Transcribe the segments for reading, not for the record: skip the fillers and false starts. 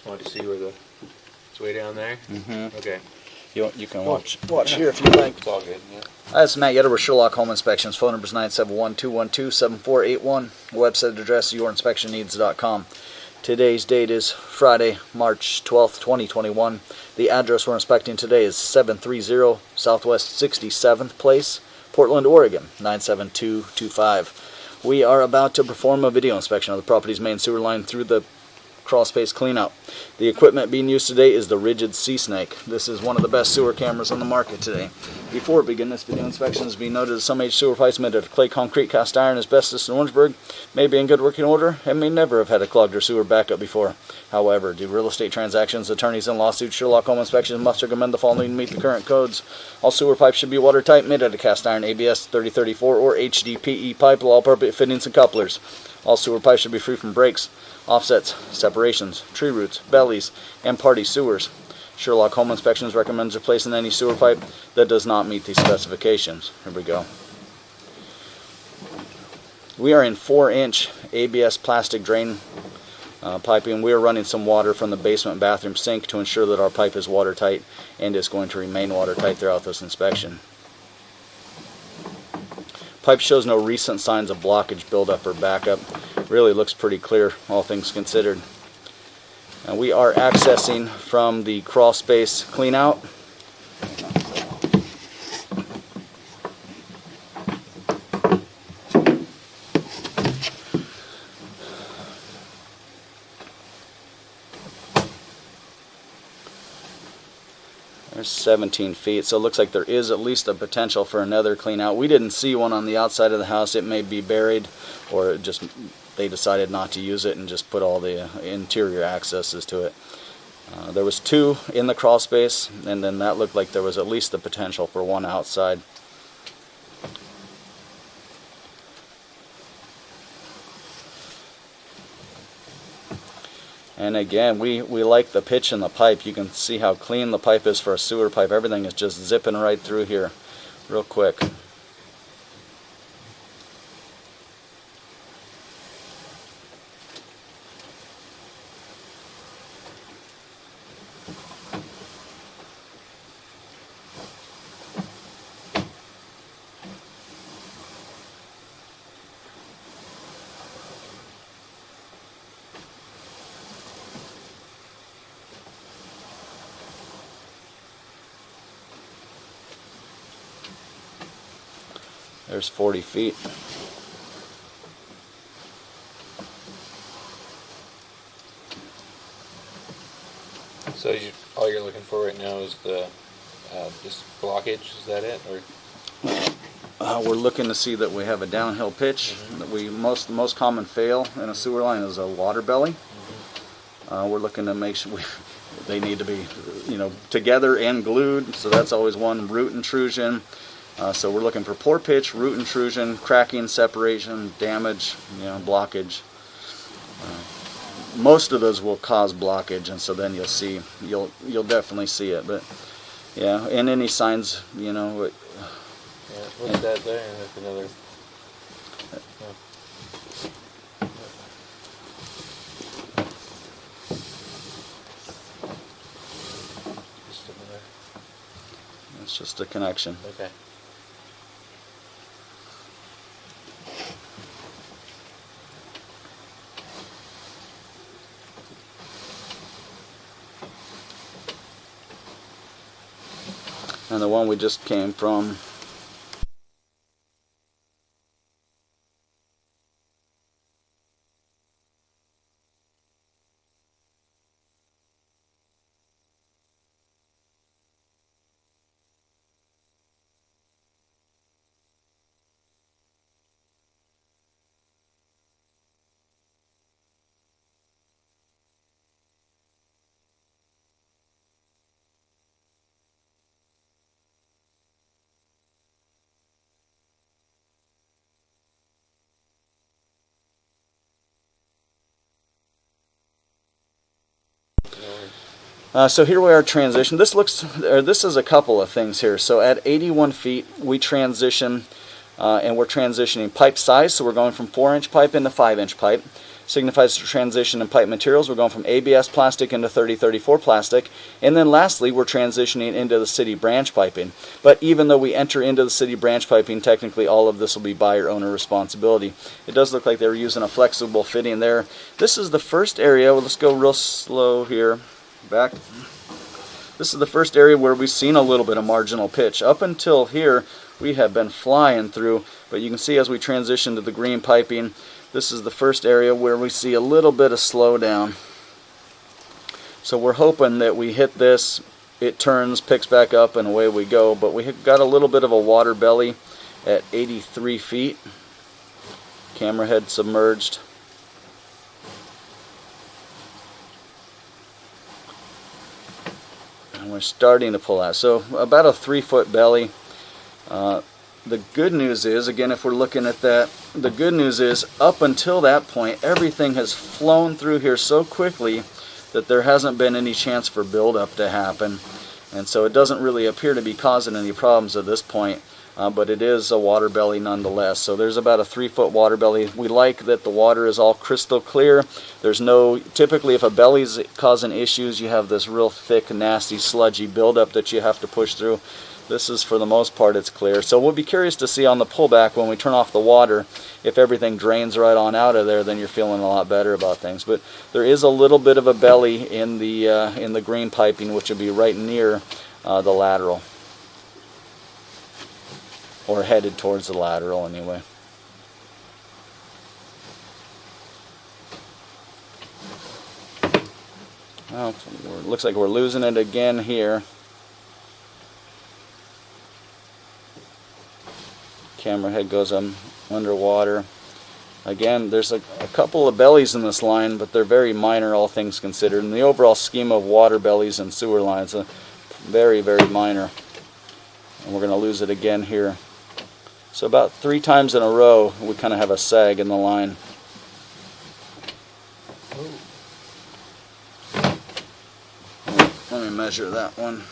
Want to see where the it's way down there? Mm-hmm. Okay. You can watch here if you like. It's all good. Yeah. That's Matt Yetter with Sherlock Home Inspections. Phone number is 971-212-7481. Website address yourinspectionneeds.com. Today's date is Friday, March 12th, 2021. The address we're inspecting today is 730 Southwest 67th Place, Portland, Oregon, 97225. We are about to perform a video inspection of the property's main sewer line through the crawl space cleanout. The equipment being used today is the Rigid Sea Snake. This is one of the best sewer cameras on the market today. Before we begin this video inspection, it is being noted that some aged sewer pipes made out of clay, concrete, cast iron, asbestos, and Orangeburg may be in good working order and may never have had a clogged or sewer backup before. However, due to real estate transactions, attorneys, and lawsuits, Sherlock Home Inspections must recommend the following to meet the current codes. All sewer pipes should be watertight, made out of cast iron, ABS 3034 or HDPE pipe with all appropriate fittings and couplers. All sewer pipes should be free from breaks, offsets, separations, tree roots, bellies, and party sewers. Sherlock Home Inspections recommends replacing any sewer pipe that does not meet these specifications. Here we go. We are in 4-inch ABS plastic drain piping. We are running some water from the basement bathroom sink to ensure that our pipe is watertight and is going to remain watertight throughout this inspection. Pipe shows no recent signs of blockage, buildup, or backup. Really looks pretty clear, all things considered. And we are accessing from the crawl space clean out. There's 17 feet, so it looks like there is at least a potential for another clean out. We didn't see one on the outside of the house. It may be buried, or just they decided not to use it and just put all the interior accesses to it. There was 2 in the crawl space, and then that looked like there was at least the potential for one outside. And again, we like the pitch in the pipe. You can see how clean the pipe is for a sewer pipe. Everything is just zipping right through here real quick. There's 40 feet. So all you're looking for right now is the just blockage. Is that it, or? We're looking to see that we have a downhill pitch. That the most common fail in a sewer line is a water belly. We're looking to make sure they need to be, together and glued. So that's always one. Root intrusion. So we're looking for poor pitch, root intrusion, cracking, separation, damage, blockage. Most of those will cause blockage, and so then you'll definitely see it. But yeah, and any signs, Yeah, what's that there? That's another. Just another. It's just a connection. Okay. And the one we just came from, so here we are transition. This is a couple of things here. So at 81 feet, we transition, and we're transitioning pipe size. So we're going from 4-inch pipe into 5-inch pipe. signifies the transition in pipe materials. We're going from ABS plastic into 3034 plastic. And then lastly, we're transitioning into the city branch piping. But even though we enter into the city branch piping, technically all of this will be buyer-owner responsibility. It does look like they were using a flexible fitting there. This is the first area. Well, let's go real slow here. Back. This is the first area where we've seen a little bit of marginal pitch. Up until here, we have been flying through, but you can see as we transition to the green piping, this is the first area where we see a little bit of slowdown. So we're hoping that we hit this, it turns, picks back up, and away we go. But we have got a little bit of a water belly at 83 feet. Camera head submerged. And we're starting to pull out. So about a 3-foot belly. The good news is, again, if we're looking at that, the good news is up until that point, everything has flown through here so quickly that there hasn't been any chance for buildup to happen. And so it doesn't really appear to be causing any problems at this point, but it is a water belly nonetheless. So there's about a 3-foot water belly. We like that the water is all crystal clear. There's no, typically if a belly's causing issues, you have this real thick, nasty, sludgy buildup that you have to push through. This is, for the most part, it's clear. So we'll be curious to see on the pullback when we turn off the water, if everything drains right on out of there, then you're feeling a lot better about things. But there is a little bit of a belly in the green piping, which would be right near the lateral, or headed towards the lateral anyway. Well, it looks like we're losing it again here. Camera head goes underwater. Again, there's a couple of bellies in this line, but they're very minor, all things considered. In the overall scheme of water bellies and sewer lines, very, very minor. And we're going to lose it again here. So about 3 times in a row, we kind of have a sag in the line. Let me measure that one.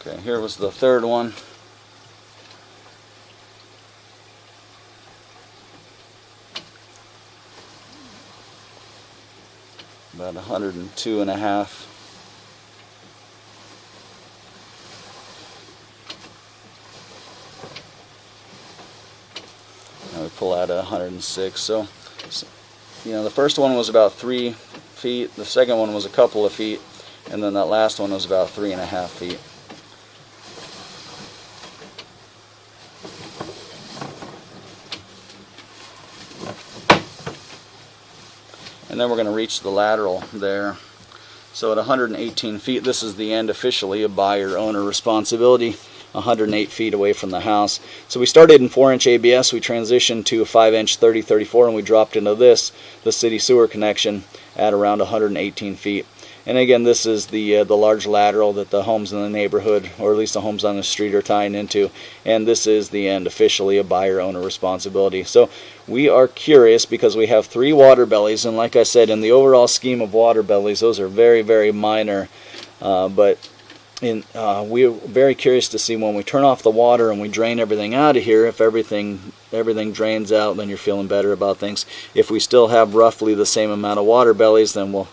Okay, here was the third one. About 102.5. Now we pull out at 106. So, you know, the first one was about 3 feet. The second one was a couple of feet, and then that last one was about 3.5 feet. And then we're going to reach the lateral there. So at 118 feet, this is the end officially of buyer-owner responsibility, 108 feet away from the house. So we started in 4-inch ABS, we transitioned to a 5-inch 3034, and we dropped into this, the city sewer connection, at around 118 feet. And again, this is the large lateral that the homes in the neighborhood, or at least the homes on the street, are tying into. And this is the end officially of buyer-owner responsibility. So we are curious because we have 3 water bellies, and like I said, in the overall scheme of water bellies, those are very, very minor. But we're very curious to see when we turn off the water and we drain everything out of here, if everything drains out, then you're feeling better about things. If we still have roughly the same amount of water bellies, then we'll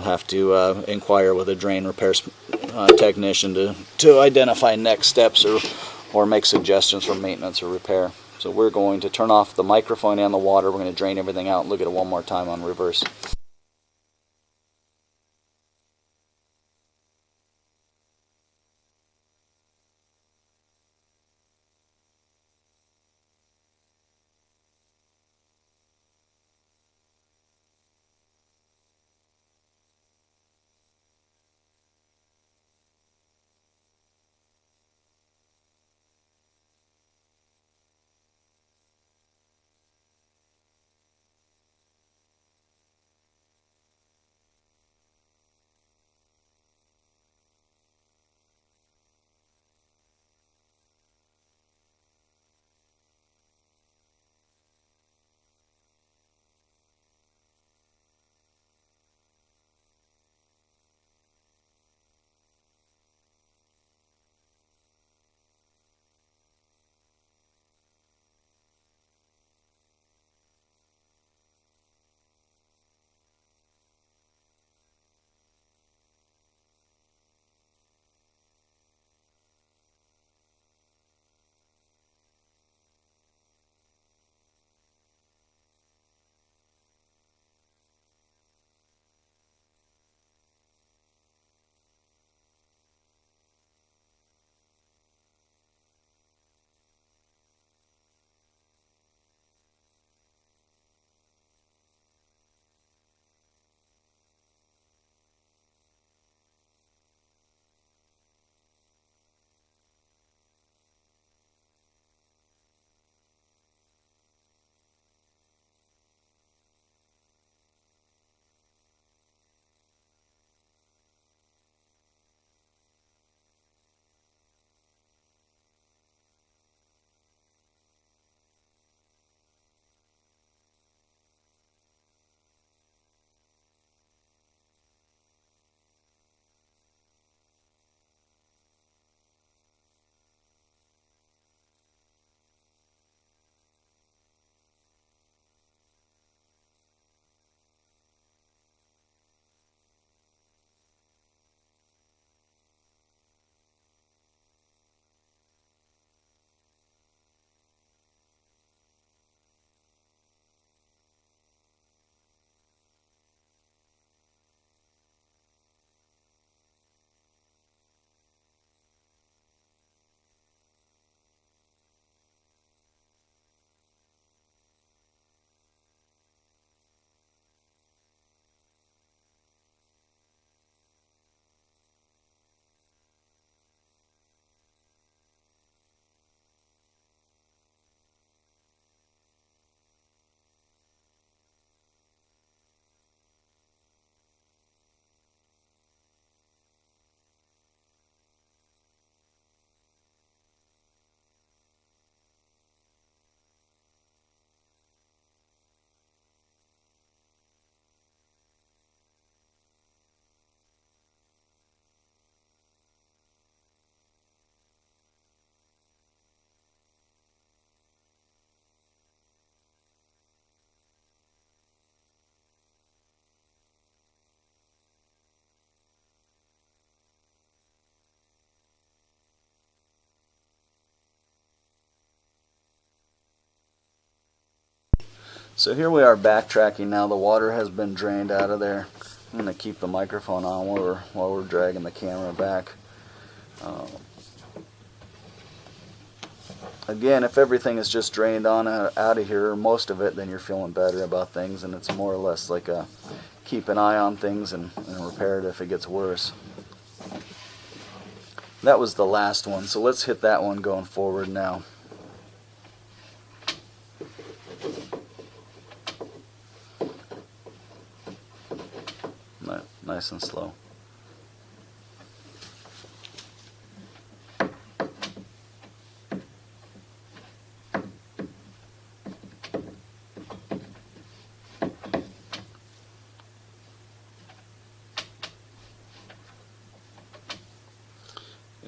have to inquire with a drain repair technician to identify next steps or make suggestions for maintenance or repair. So we're going to turn off the microphone and the water. We're going to drain everything out and look at it one more time on reverse. So here we are backtracking now. The water has been drained out of there. I'm going to keep the microphone on while we're dragging the camera back. Again, if everything is just drained on out of here, or most of it, then you're feeling better about things, and it's more or less like a keep an eye on things and repair it if it gets worse. That was the last one, so let's hit that one going forward now. Nice and slow.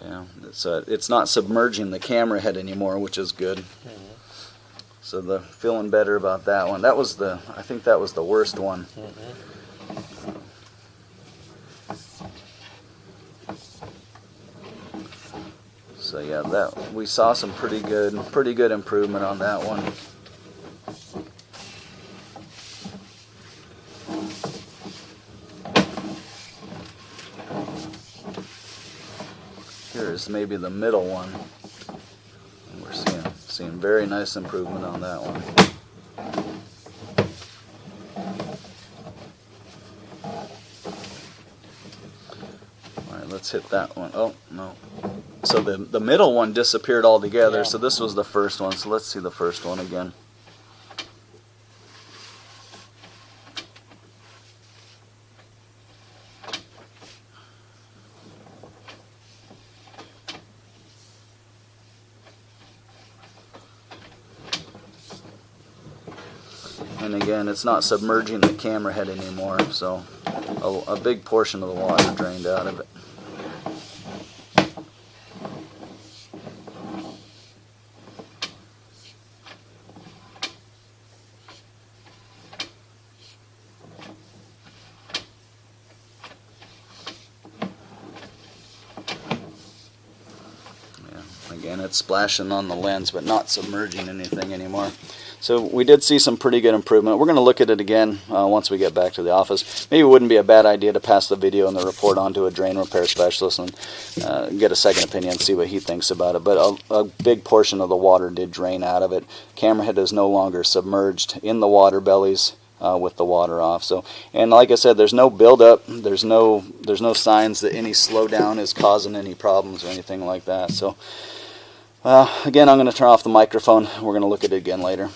Yeah, it's not submerging the camera head anymore, which is good. So feeling better about that one. That was I think that was the worst one. So yeah, we saw some pretty good improvement on that one. Here's maybe the middle one. And we're seeing very nice improvement on that one. All right, let's hit that one. Oh no. So the middle one disappeared altogether, so this was the first one, so let's see the first one again. And again, it's not submerging the camera head anymore, so a big portion of the water drained out of it. Again, it's splashing on the lens, but not submerging anything anymore. So we did see some pretty good improvement. We're going to look at it again once we get back to the office. Maybe it wouldn't be a bad idea to pass the video and the report on to a drain repair specialist and get a second opinion and see what he thinks about it. But a big portion of the water did drain out of it. Camera head is no longer submerged in the water bellies with the water off. So, and like I said, there's no buildup. There's no signs that any slowdown is causing any problems or anything like that. So, again, I'm going to turn off the microphone. We're going to look at it again later.